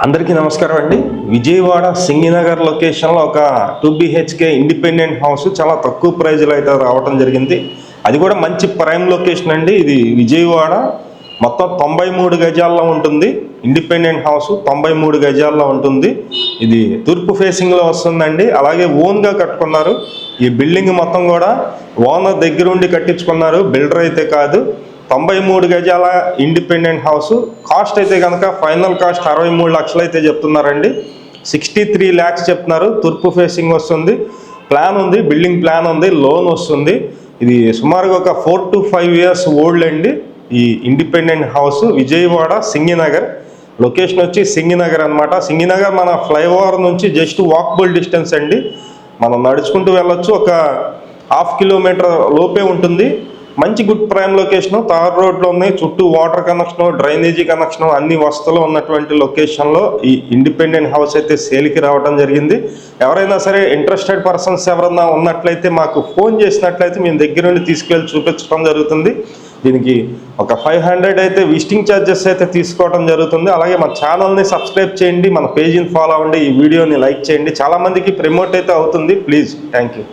అందరికీ నమస్కారం అండి. విజయవాడ సింగినగర్ లొకేషన్లో ఒక 2 BHK ఇండిపెండెంట్ హౌస్ చాలా తక్కువ ప్రైజ్లో అయితే రావడం జరిగింది. అది కూడా మంచి ప్రైమ్ లొకేషన్ అండి. ఇది విజయవాడ మొత్తం 93 గజాల్లో ఉంటుంది. ఇండిపెండెంట్ హౌస్ 93 గజాల్లో ఉంటుంది. ఇది తూర్పు ఫేసింగ్లో వస్తుందండి. అలాగే ఓన్గా కట్టుకున్నారు. ఈ బిల్డింగ్ మొత్తం కూడా ఓనర్ దగ్గరుండి కట్టించుకున్నారు, బిల్డర్ అయితే కాదు. 93 గజాల ఇండిపెండెంట్ హౌస్. కాస్ట్ అయితే కనుక ఫైనల్ కాస్ట్ 63 లక్షలు అయితే చెప్తున్నారండి. 63 lakhs చెప్తున్నారు. తూర్పు ఫేసింగ్ వస్తుంది, ప్లాన్ ఉంది, బిల్డింగ్ ప్లాన్ ఉంది, లోన్ వస్తుంది. ఇది సుమారుగా ఒక 4 to 5 years ఓల్డ్ అండి. ఈ independent house Vijayawada Singh Nagar location వచ్చి సింగినగర్ అనమాట. సింగినగర్ మన ఫ్లైఓవర్ నుంచి జస్ట్ వాకబుల్ డిస్టెన్స్ అండి. మనం నడుచుకుంటూ వెళ్ళొచ్చు. ఒక 1/2 kilometer లోపే ఉంటుంది. మంచి గుడ్ ప్రైమ్ లొకేషన్. తార్ రోడ్లో ఉన్నాయి, చుట్టూ వాటర్ కనెక్షన్, డ్రైనేజీ కనెక్షన్, అన్ని వసతులు ఉన్నటువంటి లొకేషన్లో ఈ ఇండిపెండెంట్ హౌస్ అయితే సేల్కి రావడం జరిగింది. ఎవరైనా సరే ఇంట్రెస్టెడ్ పర్సన్స్ ఎవరైనా ఉన్నట్లయితే మాకు ఫోన్ చేసినట్లయితే మేము దగ్గర నుండి తీసుకెళ్ళి చూపించడం జరుగుతుంది. దీనికి ఒక 500 అయితే విజిటింగ్ ఛార్జెస్ అయితే తీసుకోవడం జరుగుతుంది. అలాగే మన ఛానల్ని సబ్స్క్రైబ్ చేయండి, మన పేజీని ఫాలో అవ్వండి, ఈ వీడియోని లైక్ చేయండి. చాలామందికి ప్రమోట్ అయితే అవుతుంది. Please, thank you.